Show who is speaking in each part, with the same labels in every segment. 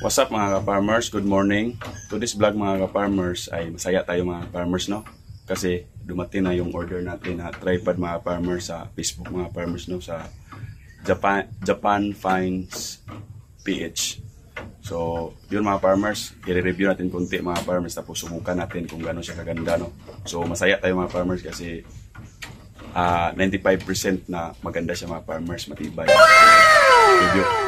Speaker 1: What's up mga ka-farmers? Good morning. To this vlog mga ka-farmers ay masaya tayo mga farmers, no? Kasi dumating na yung order natin na tripod mga farmers sa Facebook mga farmers, no? Sa Japan Finds PH. So yun mga farmers, i-review natin konti mga farmers tapos subukan natin kung gano'n siya kaganda, no? So masaya tayo mga farmers kasi 95% na maganda siya mga farmers, matibay.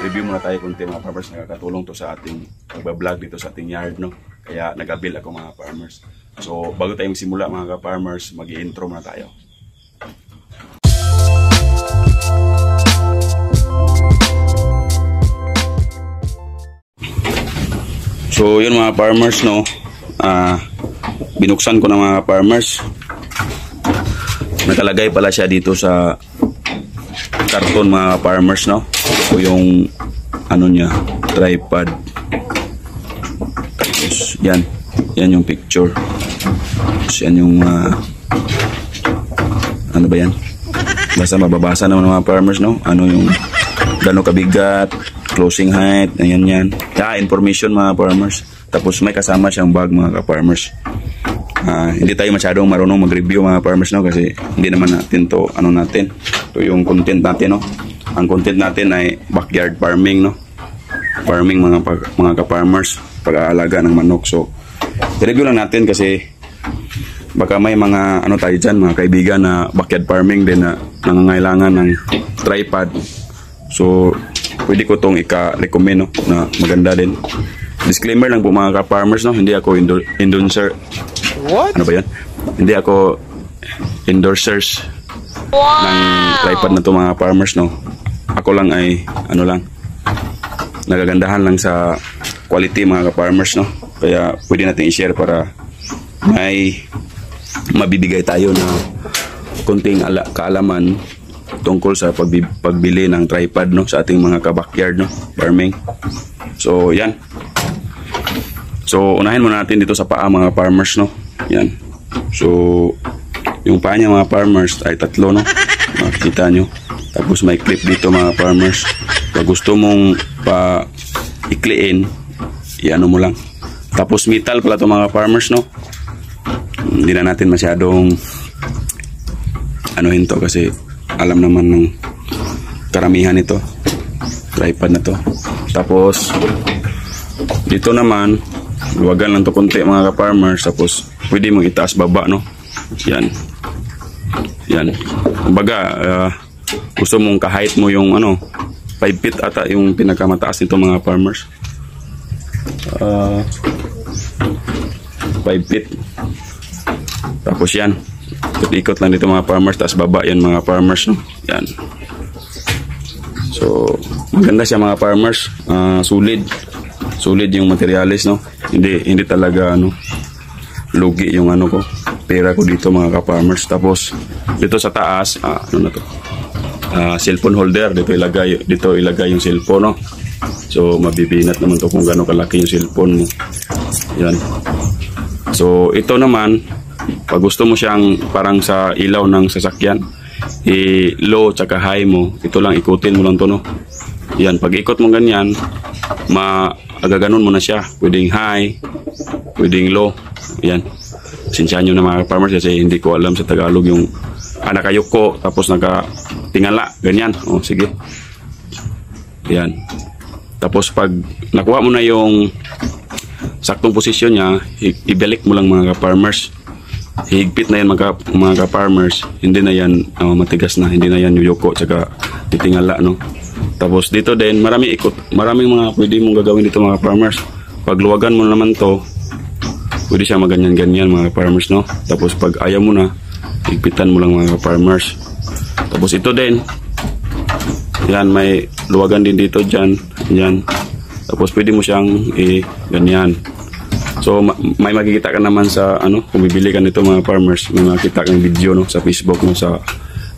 Speaker 1: Review muna tayo kunti mga farmers, nakakatulong to sa ating pagbablog dito sa ating yard, no? Kaya nag-avail ako mga farmers. So bago tayo magsimula mga farmers, mag-i-intro muna tayo. So yun mga farmers, no? Binuksan ko na mga farmers. Nakalagay pala siya dito sa karton mga farmers, no? So yung ano niya, tripod. Tapos yan yung picture. Tapos yan yung ano ba yan? Basta mababasa naman mga farmers, no? Ano yung gano'ng kabigat, closing height, ayan yan. Information mga farmers. Tapos may kasama siyang bag mga ka-farmers. Hindi tayo masyadong marunong mag-review mga farmers, no? Kasi hindi naman natin to, ano natin, to yung content natin, no? Ang content natin ay backyard farming, no? Farming mga ka-farmers, pag-aalaga ng manok. So i-review lang natin kasi baka may mga ano tayo dyan, mga kaibigan na backyard farming din na nangangailangan ng tripod. So pwede ko tong ika-recommend, no? Na maganda din. Disclaimer lang po mga ka-farmers, no? Hindi ako endorser.
Speaker 2: What?
Speaker 1: Ano ba yan? Hindi ako endorsers ng tripod na to mga farmers, no? Ako lang ay ano lang, nagagandahan lang sa quality mga ka-farmers, no? Kaya pwede natin i-share para may mabibigay tayo na konting kaalaman tungkol sa pagbili ng tripod, no? Sa ating mga ka-backyard, no? Farming. So yan. So unahin muna natin dito sa paa mga farmers, no? Yan. So yung paa niya mga farmers ay tatlo, no? Makikita nyo. Tapos may clip dito mga farmers. Pag gusto mong pa-ikliin, i-ano mo lang. Tapos metal pala to mga farmers, no? Hindi na natin masyadong anuhin to kasi alam naman ng karamihan ito. Tripod na to. Tapos dito naman luwagan lang to konti mga ka-farmers. Tapos pwede mong itaas baba, no? Yan. Yan. Kumbaga gusto mong ka-height mo yung ano 5 feet ata yung pinakamataas nito mga farmers. 5 feet. Tapos yan, ikot lang dito mga farmers, taas baba yan mga farmers, no? Yan. So maganda siya mga farmers. Solid yung materialis, no? Hindi talaga ano, lugi yung ano ko, pera ko dito mga ka-farmers. Tapos dito sa taas, ano na to? Cellphone holder. Dito ilagay yung cellphone, no? So mabibinat naman to kung gaano kalaki yung cellphone mo. Yan. So ito naman, pag gusto mo siyang parang sa ilaw ng sasakyan, low tsaka high mo, ito lang ikutin mo lang to, no? Yan, pag ikot mo ganyan, agaganon mo na siya. Pwedeng high, pwedeng low. Yan. Sinsya nyo na mga farmers kasi hindi ko alam sa Tagalog yung nakayuko tapos nakatingala. Ganyan. O, sige. Yan. Tapos pag nakuha mo na yung saktong posisyon niya, ibalik mo lang mga farmers. Higpit na yan mga ka-farmers. Hindi na yan matigas na. Hindi na yan yuyuko tsaka titingala, no? Tapos dito din, maraming mga pwede mong gagawin dito mga farmers. Pag luwagan mo naman to, pwede siya maganyan-ganyan mga farmers, no? Tapos pag ayaw mo na, higpitan mo lang mga farmers. Tapos ito din, yan, may luwagan din dito dyan. Yan. Tapos pwede mo siyang ganyan. So may makikita ka naman sa ano, kung bibili ka nito mga farmers, may makikita kang video, no, sa Facebook, no, sa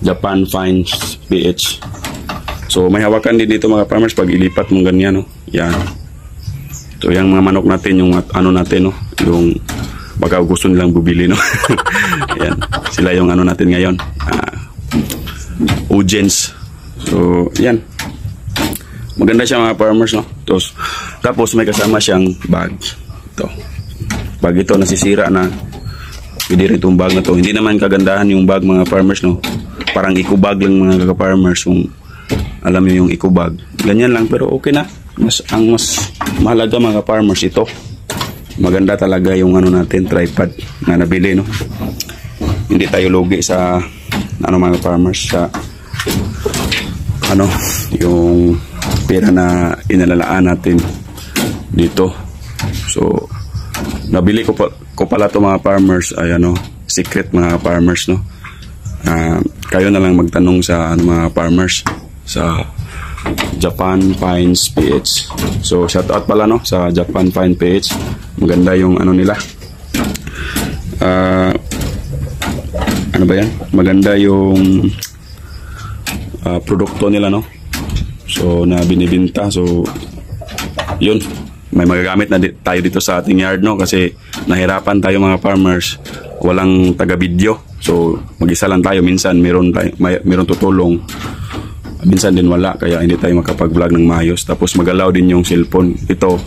Speaker 1: Japan Finds PH. So may hawakan din dito mga farmers pag ilipat mong ganyan, no. Yan. So yung mga manok natin, yung ano natin, no, yung baka gusto nilang bubili, no. Yan. Sila yung ano natin ngayon. Audience. So yan. Maganda siya mga farmers, no? Tapos may kasama siyang bag. Ito. Bag ito nasisira na. Pwede rin itong bag na to. Hindi naman kagandahan yung bag mga farmers, no? Parang eco bag lang mga farmers. Yung, alam niyo yung eco bag. Ganyan lang pero okay na. Ang mas mahalaga mga farmers ito. Maganda talaga yung ano natin, tripod na nabili, no? Hindi tayo lugi sa ano mga farmers sa ano yung pera na inalalaan natin dito. So nabili ko pala to mga farmers ay ano, secret mga farmers, no. Kayo na lang magtanong sa ano, mga farmers sa Japan Pines PH. So shout out pala, no, sa Japan Pine PH. Maganda yung ano nila. Ano ba yan? Maganda yung produkto nila, no? So na binibenta. So yun, may magagamit na tayo dito sa ating yard, no? Kasi nahirapan tayo mga farmers, walang taga-video. So mag-isa lang tayo, minsan meron tutulong, minsan din wala, kaya hindi tayo makapag-vlog ng maayos. Tapos magalaw din yung cellphone. Ito,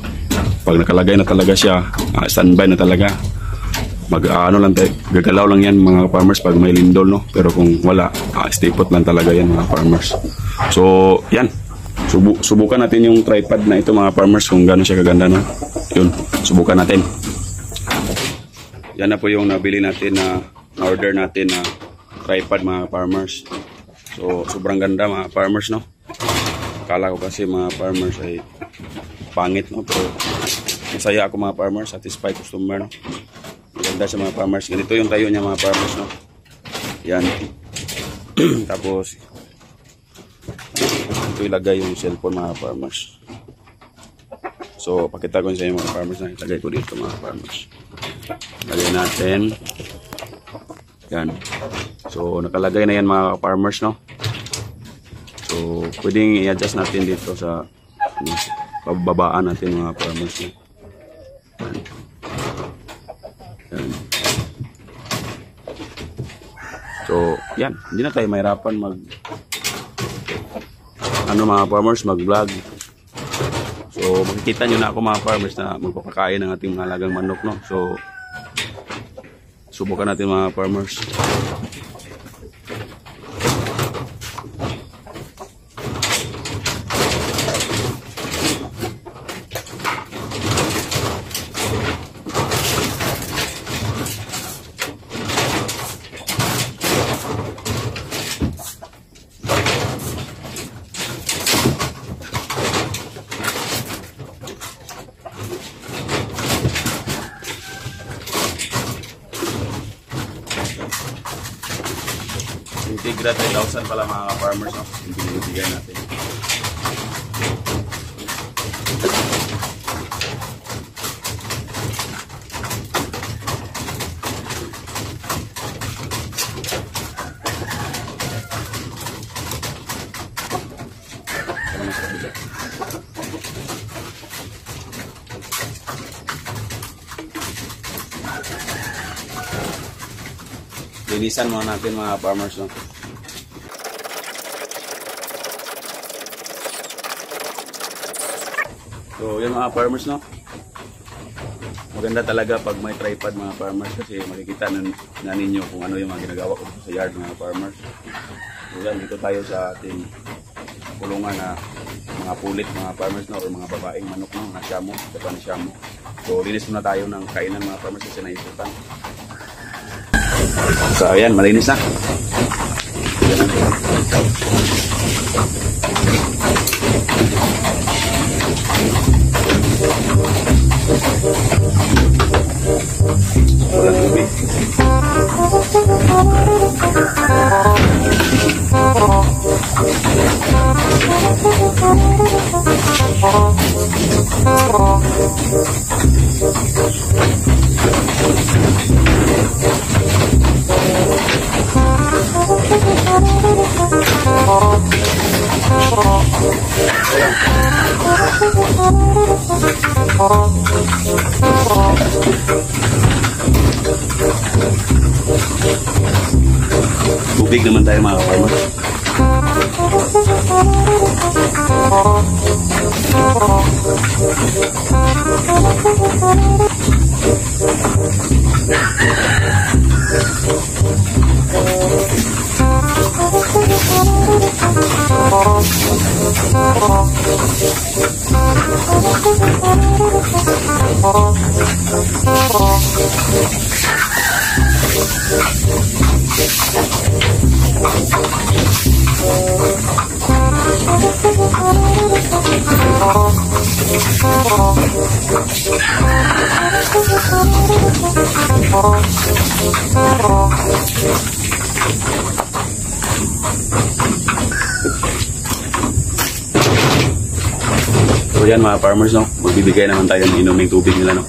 Speaker 1: pag nakalagay na talaga siya, standby na talaga. Ano lang tayo, gagalaw lang yan mga farmers pag may lindol, no? Pero kung wala, stay put lang talaga yan mga farmers. So yan, subukan natin yung tripod na ito mga farmers, kung gano'n siya kaganda, no? Yun, subukan natin. Yan na po yung nabili natin na order natin na tripod mga farmers. So sobrang ganda mga farmers, no? Akala ko kasi mga farmers ay pangit, no? Pero masaya ako mga farmers, satisfied customer, no? Maganda siya mga farmers. Ganito yung tayo niya mga farmers, no? Yan. Tapos ito ilagay yung cellphone mga farmers. So pakita ko sa inyo mga farmers na ilagay ko dito mga farmers. Lagay natin. Yan. So nakalagay na yan mga farmers, no? So pwedeng i-adjust natin dito sa pababaan natin mga farmers, no? Yan. Yan. So yan, hindi na tayo mahirapan mga farmers, mag-vlog. So makikita nyo na ako mga farmers na magpapakain ng ating mga alagang manok, no? So subukan natin mga farmers. Integra 3,000 pala mga farmers, no? Yung binibigay natin. Linisan muna natin mga farmers, no? So yun mga farmers, no? Maganda talaga pag may tripod mga farmers, kasi makikita na ninyo kung ano yung mga ginagawa ko sa yard mga farmers. So yan, dito tayo sa ating kulungan na mga pulit mga farmers, no? Or mga babaeng manok, no? Na siyamo, Japan siyamo. So linis muna tayo ng kainan mga farmers kasi naisutan. So ayan, malinis na. Walang tubig. Tubig naman tayo mga farmers. So yan mga farmers, no, magbibigay naman tayo ng inuming tubig nila, no.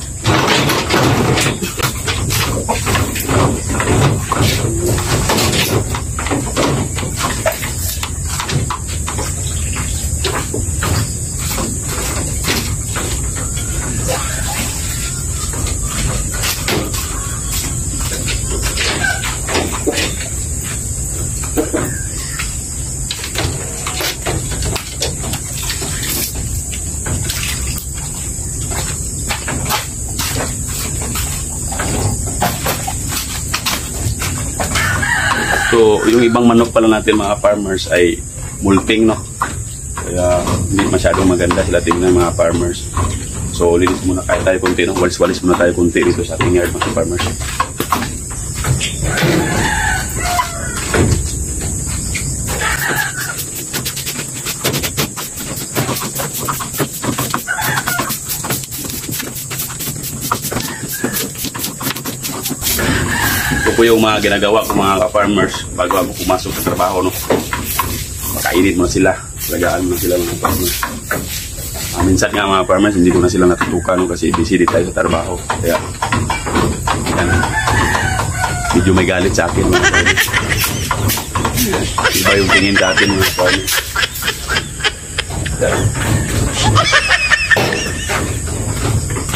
Speaker 1: So, yung ibang manok pala natin mga farmers ay multing, no? Kaya hindi masyadong maganda sila tingnan mga farmers. So, linis muna kahit tayo kunti, no? Walis-walis muna tayo kunti dito sa ating yard mga farmers. Ito po yung mga ginagawa ko mga ka-farmers bago ako pumasok sa trabaho, no. Makainit mo sila, lagaan mo sila mga farmers. Minsan nga mga farmers hindi ko na sila natutukan, no, kasi busy di tayo sa trabaho. Kaya yan, medyo may galit sa akin mga farmers. Iba yung tingin sa atin mga farmers.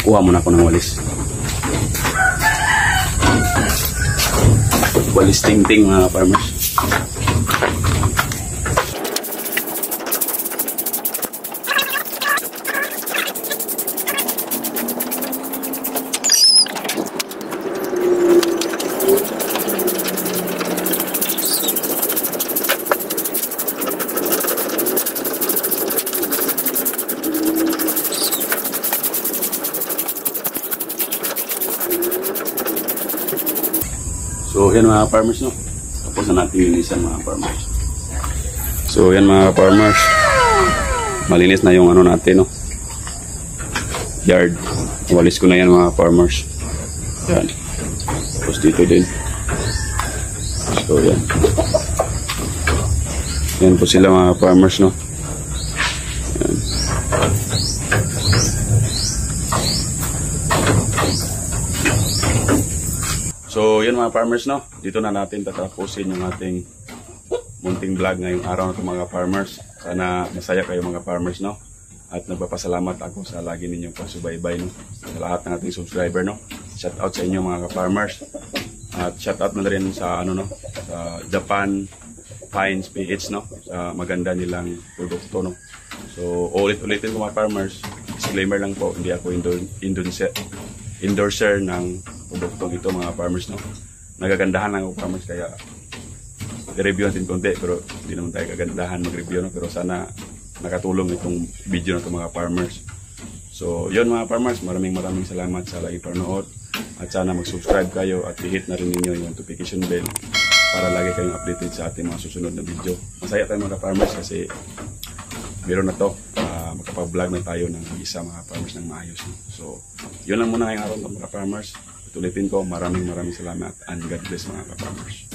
Speaker 1: Kuha muna ako ng walis. Walis ting-ting mga farmers. So yan mga farmers, no. Tapos na natin linisan mga farmers. So yan mga farmers, malinis na yung ano natin, no, yard. Walis ko na yan mga farmers. Yan. Tapos dito din. So yan. Yan po sila mga farmers, no. Yan. So yun mga farmers, no, dito na natin tatapusin yung ating munting vlog ngayong araw na ito mga farmers. Sana masaya kayo mga farmers, no, at nagpapasalamat ako sa lagi ninyong pagsubaybay, no, sa lahat ng ating subscriber, no. Shout out sa inyo mga farmers, at shout out na rin sa ano, no, sa Japan Pines PH, no, sa maganda nilang produkto, no. So ulit-ulitin ko mga farmers, disclaimer lang po, hindi ako endorser ng produktong ito mga farmers, no. Nagagandahan lang ako farmers, kaya i-review natin konti, pero hindi naman tayo kagandahan mag-review, no. Pero sana nakatulong itong video na ito mga farmers. So yun mga farmers, maraming salamat sa lagi panood, at sana mag-subscribe kayo at i-hit na rin ninyo yung notification bell para lagi kayong updated sa ating mga susunod na video. Masaya tayo mga farmers kasi meron na to, makapag-vlog na tayo ng isa mga farmers ng maayos, no? So yun lang muna ngayong araw mga farmers. Ulitin ko, maraming salamat and God bless mga farmers.